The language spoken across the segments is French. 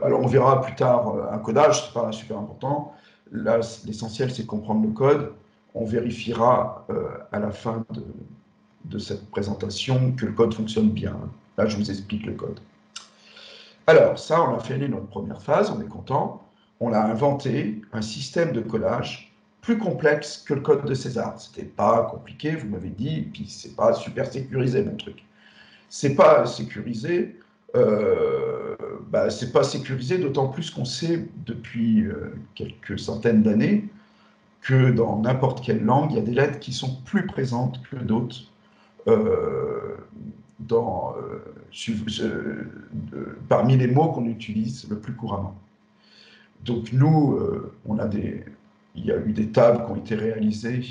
Alors, on verra plus tard un codage, ce n'est pas super important. Là, l'essentiel, c'est comprendre le code. On vérifiera à la fin de cette présentation que le code fonctionne bien. Là, je vous explique le code. Alors, ça, on a fait notre première phase, on est content. On a inventé un système de codage plus complexe que le code de César. C'était pas compliqué, vous m'avez dit, et puis c'est pas super sécurisé, mon truc. C'est pas sécurisé, c'est pas sécurisé, d'autant plus qu'on sait depuis quelques centaines d'années que dans n'importe quelle langue, il y a des lettres qui sont plus présentes que d'autres parmi les mots qu'on utilise le plus couramment. Donc nous, il y a eu des tables qui ont été réalisées.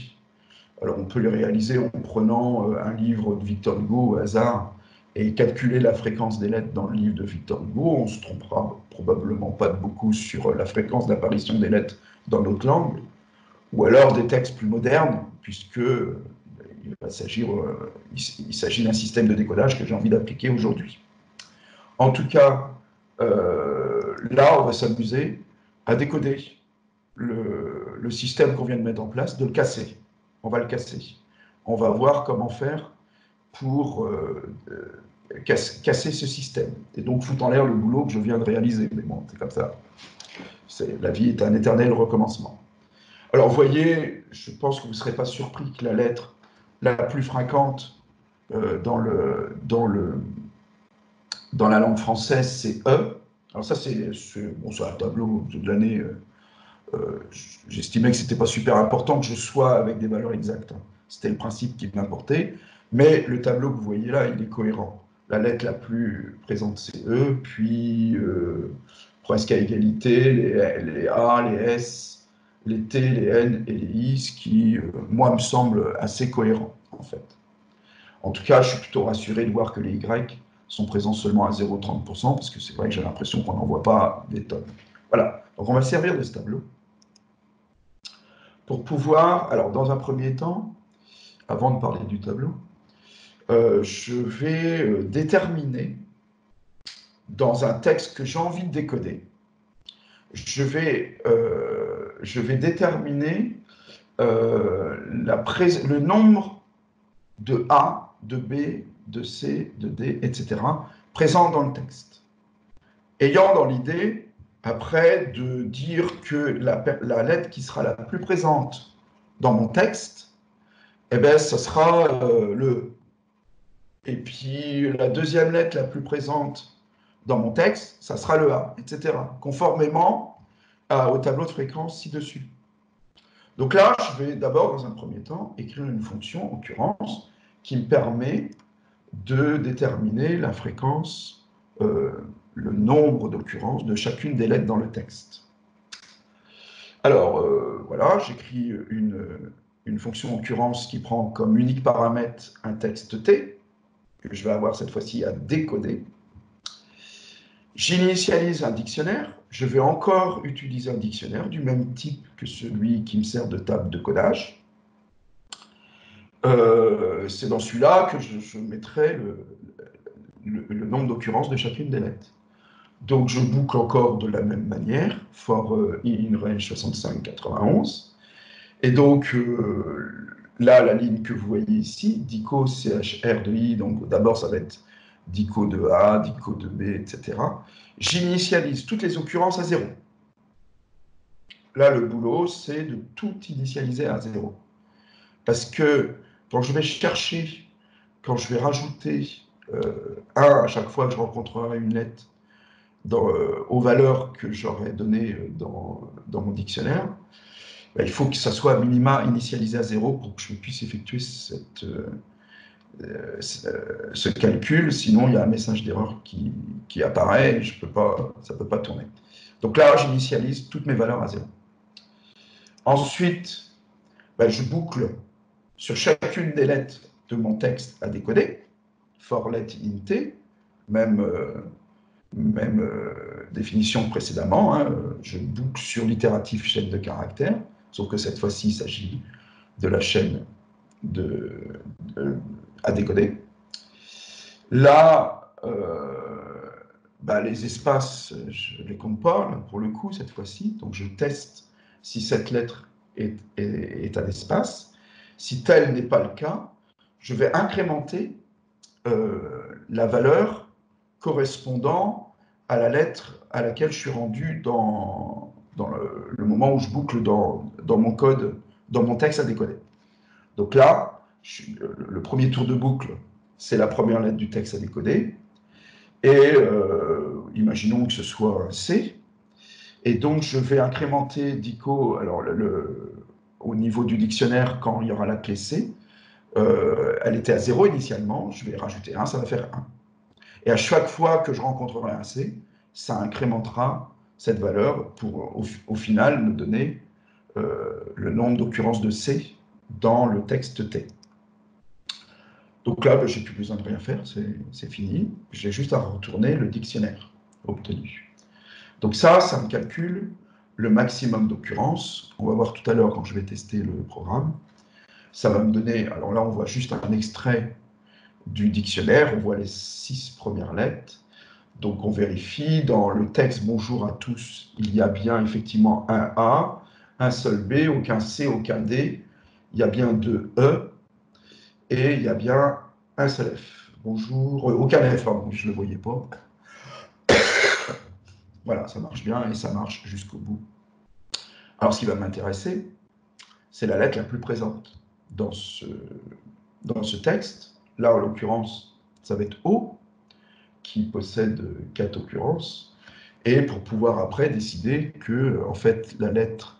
Alors on peut les réaliser en prenant un livre de Victor Hugo au hasard et calculer la fréquence des lettres dans le livre de Victor Hugo. On ne se trompera probablement pas beaucoup sur la fréquence d'apparition des lettres dans notre langue. Ou alors des textes plus modernes, puisque il s'agit d'un système de décodage que j'ai envie d'appliquer aujourd'hui. En tout cas, là, on va s'amuser à décoder le système qu'on vient de mettre en place, de le casser. On va le casser. On va voir comment faire pour casser ce système. Et donc, foutre en l'air le boulot que je viens de réaliser. Mais bon, c'est comme ça. La vie est un éternel recommencement. Alors, vous voyez, je pense que vous ne serez pas surpris que la lettre la plus fréquente dans la langue française, c'est E. Alors ça, c'est un tableau de l'année. J'estimais que ce n'était pas super important que je sois avec des valeurs exactes. C'était le principe qui m'importait. Mais le tableau que vous voyez là, il est cohérent. La lettre la plus présente, c'est E, puis presque à égalité, les A, les S, les T, les N et les I, ce qui, moi, me semble assez cohérent, en fait. En tout cas, je suis plutôt rassuré de voir que les Y sont présents seulement à 0,30%, parce que c'est vrai que j'ai l'impression qu'on n'en voit pas des tonnes. Voilà, donc on va servir de ce tableau pour pouvoir, alors dans un premier temps, avant de parler du tableau, je vais déterminer dans un texte que j'ai envie de décoder, je vais déterminer le nombre de A, de B, de C, de D, etc., présents dans le texte. Ayant dans l'idée, après, de dire que la lettre qui sera la plus présente dans mon texte, eh bien, ce sera le E. Et puis, la deuxième lettre la plus présente dans mon texte, ça sera le A, etc., conformément au tableau de fréquence ci-dessus. Donc là, je vais d'abord, dans un premier temps, écrire une fonction, en l'occurrence, qui me permet de déterminer la fréquence, le nombre d'occurrences de chacune des lettres dans le texte. Alors, voilà, j'écris une fonction occurrence qui prend comme unique paramètre un texte T, que je vais avoir cette fois-ci à décoder. J'initialise un dictionnaire. Je vais encore utiliser un dictionnaire du même type que celui qui me sert de table de codage. C'est dans celui-là que je mettrai le nombre d'occurrences de chacune des lettres. Donc, je boucle encore de la même manière, for in range 65-91. Et donc, là, la ligne que vous voyez ici, dico chr de i, donc d'abord, ça va être dico de A, dico de B, etc. J'initialise toutes les occurrences à 0. Là, le boulot, c'est de tout initialiser à 0. Parce que quand je vais chercher, quand je vais rajouter 1 à chaque fois que je rencontrerai une lettre aux valeurs que j'aurais données dans mon dictionnaire, il faut que ça soit à minima initialisé à 0 pour que je puisse effectuer ce calcul. Sinon, il y a un message d'erreur qui apparaît et ça ne peut pas tourner. Donc là, j'initialise toutes mes valeurs à 0. Ensuite, je boucle sur chacune des lettres de mon texte à décoder, for let in T, même définition que précédemment, hein, je boucle sur l'itératif chaîne de caractères, sauf que cette fois-ci, il s'agit de la chaîne à décoder. Là, les espaces, je ne les compte pas, là, pour le coup, cette fois-ci. Donc, je teste si cette lettre est un espace. Si tel n'est pas le cas, je vais incrémenter la valeur correspondant à la lettre à laquelle je suis rendu dans le moment où je boucle dans mon code, dans mon texte à décoder. Donc là, le premier tour de boucle, c'est la première lettre du texte à décoder. Et imaginons que ce soit un C. Et donc, je vais incrémenter DICO, alors au niveau du dictionnaire, quand il y aura la clé C, elle était à 0 initialement, je vais rajouter 1, ça va faire 1. Et à chaque fois que je rencontrerai un C, ça incrémentera cette valeur pour, au final, me donner le nombre d'occurrences de C dans le texte T. Donc là, je n'ai plus besoin de rien faire, c'est fini. J'ai juste à retourner le dictionnaire obtenu. Donc ça me calcule le maximum d'occurrences. On va voir tout à l'heure quand je vais tester le programme. Ça va me donner, alors là on voit juste un extrait du dictionnaire, on voit les 6 premières lettres. Donc on vérifie, dans le texte « Bonjour à tous », il y a bien effectivement un A, un seul B, aucun C, aucun D, il y a bien 2 E, et il y a bien un seul F. Bonjour, aucun F, pardon, je ne le voyais pas. Voilà, ça marche bien et ça marche jusqu'au bout. Alors, ce qui va m'intéresser, c'est la lettre la plus présente dans ce texte. Là, en l'occurrence, ça va être O, qui possède 4 occurrences. Et pour pouvoir après décider que, en fait, la lettre,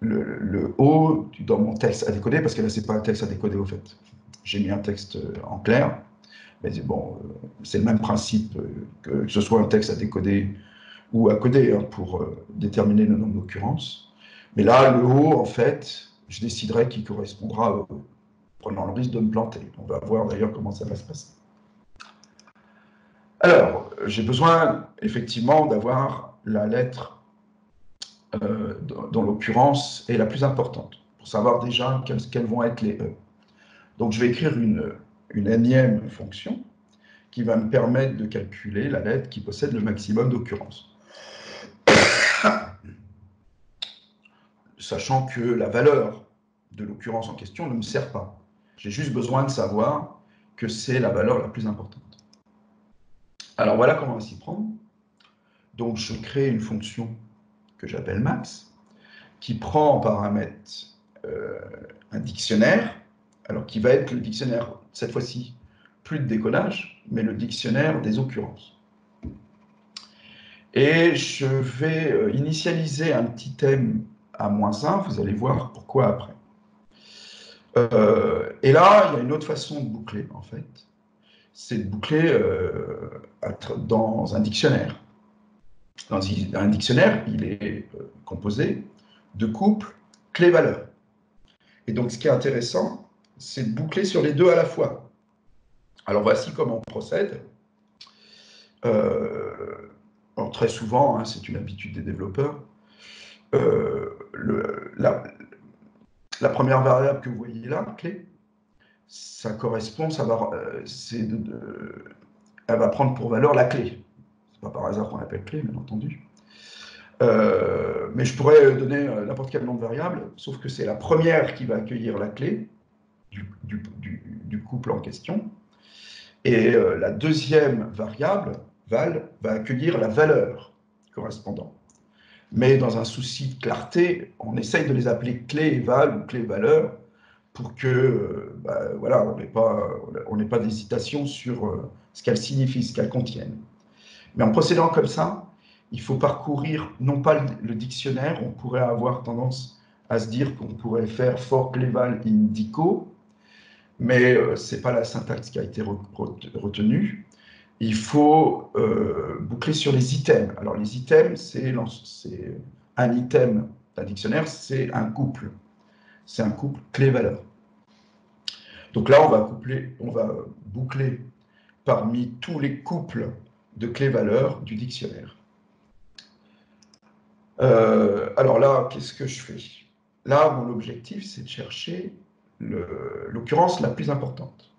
le O dans mon texte à décoder, parce que là, ce n'est pas un texte à décoder, au fait. J'ai mis un texte en clair. Mais bon, c'est le même principe que ce soit un texte à décoder ou à coder pour déterminer le nombre d'occurrences. Mais là, le haut, en fait, je déciderai qui correspondra, prenant le risque de me planter. On va voir d'ailleurs comment ça va se passer. Alors, j'ai besoin effectivement d'avoir la lettre dont l'occurrence est la plus importante, pour savoir déjà quelles vont être les E. Donc, je vais écrire une énième fonction qui va me permettre de calculer la lettre qui possède le maximum d'occurrences. Sachant que la valeur de l'occurrence en question ne me sert pas. J'ai juste besoin de savoir que c'est la valeur la plus importante. Alors voilà comment on va s'y prendre. Donc je crée une fonction que j'appelle max, qui prend en paramètre un dictionnaire, alors qui va être le dictionnaire, cette fois-ci, plus de décodage, mais le dictionnaire des occurrences. Et je vais initialiser un petit thème à -1, vous allez voir pourquoi après. Et là, il y a une autre façon de boucler, en fait. C'est de boucler dans un dictionnaire. Dans un dictionnaire, il est composé de couples clé-valeur. Et donc, ce qui est intéressant, c'est de boucler sur les deux à la fois. Alors, voici comment on procède. Alors, très souvent, hein, c'est une habitude des développeurs, la première variable que vous voyez là, clé, ça correspond, elle va prendre pour valeur la clé. C'est pas par hasard qu'on l'appelle clé, bien entendu. Mais je pourrais donner n'importe quel nom de variable, sauf que c'est la première qui va accueillir la clé du couple en question. Et la deuxième variable, val, va accueillir la valeur correspondante. Mais dans un souci de clarté, on essaye de les appeler clé et val ou clé valeur pour que voilà, on n'ait pas d'hésitation sur ce qu'elles signifient, ce qu'elles contiennent. Mais en procédant comme ça, il faut parcourir non pas le dictionnaire, on pourrait avoir tendance à se dire qu'on pourrait faire for clé val indico, mais ce n'est pas la syntaxe qui a été retenue. Il faut boucler sur les items. Alors les items, c'est un item d'un dictionnaire, c'est un couple. C'est un couple clé-valeur. Donc là, on va boucler parmi tous les couples de clé-valeur du dictionnaire. Alors là, qu'est-ce que je fais? Là, mon objectif, c'est de chercher l'occurrence la plus importante.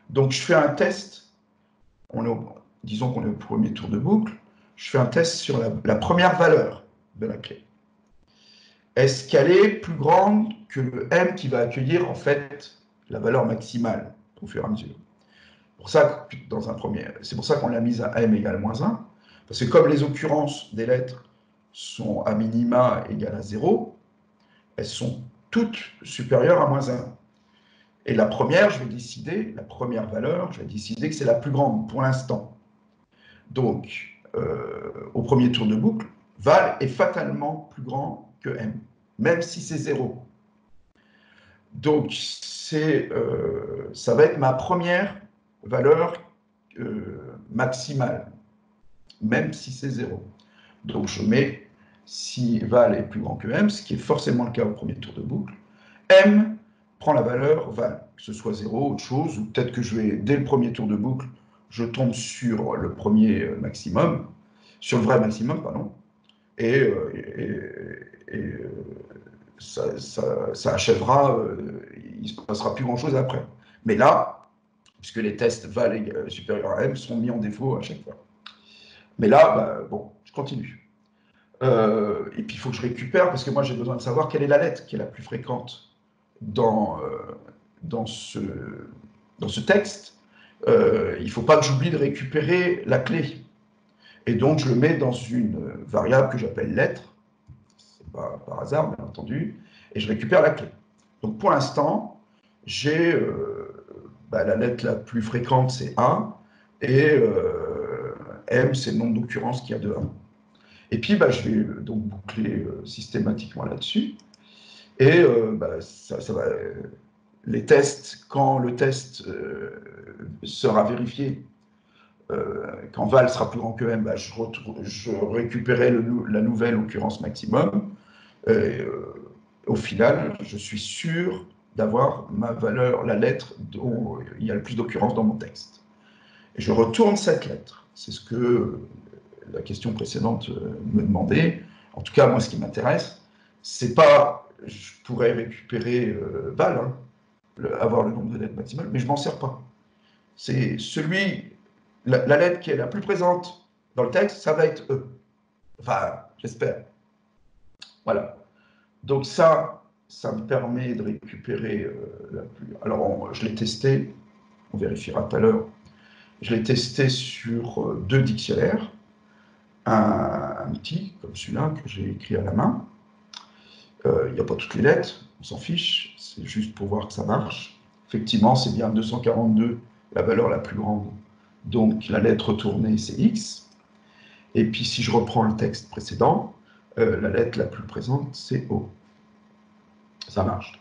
Donc, je fais un test disons qu'on est au premier tour de boucle, je fais un test sur la première valeur de la clé. Est-ce qu'elle est plus grande que le M qui va accueillir en fait la valeur maximale au fur et à mesure? C'est pour ça qu'on l'a mise à M égale moins 1, parce que comme les occurrences des lettres sont à minima égales à 0, elles sont toutes supérieures à moins 1. Et la première, la première valeur, je vais décider que c'est la plus grande pour l'instant. Donc, au premier tour de boucle, val est fatalement plus grand que M, même si c'est 0. Donc, ça va être ma première valeur maximale, même si c'est 0. Donc, je mets si val est plus grand que M, ce qui est forcément le cas au premier tour de boucle. M prend la valeur val, que ce soit 0, autre chose, ou peut-être que je vais, dès le premier tour de boucle, je tombe sur le premier maximum, sur le vrai maximum, pardon, et ça achèvera, il ne se passera plus grand-chose après. Mais là, puisque les tests val supérieur à M sont mis en défaut à chaque fois. Mais là, bah, bon, je continue. Et puis, il faut que je récupère, parce que moi, j'ai besoin de savoir quelle est la lettre qui est la plus fréquente dans ce texte. Il ne faut pas que j'oublie de récupérer la clé. Et donc, je le mets dans une variable que j'appelle lettre. C'est pas par hasard, bien entendu. Et je récupère la clé. Donc, pour l'instant, j'ai la lettre la plus fréquente, c'est A. Et M, c'est le nombre d'occurrences qu'il y a de 1. Et puis, je vais donc boucler systématiquement là-dessus. Et ça va, les tests, quand le test sera vérifié, quand val sera plus grand que M, je récupérerai la nouvelle occurrence maximum. Au final, je suis sûr d'avoir ma valeur, la lettre dont il y a le plus d'occurrences dans mon texte. Et je retourne cette lettre. C'est ce que la question précédente me demandait. En tout cas, moi, ce qui m'intéresse, c'est pas, je pourrais récupérer val, hein, avoir le nombre de lettres maximales, mais je m'en sers pas. C'est la lettre qui est la plus présente dans le texte, ça va être E. Enfin, j'espère. Voilà. Donc ça me permet de récupérer la plus... Alors, je l'ai testé, on vérifiera tout à l'heure. Je l'ai testé sur 2 dictionnaires. Un petit, comme celui-là, que j'ai écrit à la main. Il n'y a pas toutes les lettres, on s'en fiche, c'est juste pour voir que ça marche. Effectivement, c'est bien 242, la valeur la plus grande. Donc, la lettre retournée, c'est X. Et puis, si je reprends le texte précédent, la lettre la plus présente, c'est O. Ça marche.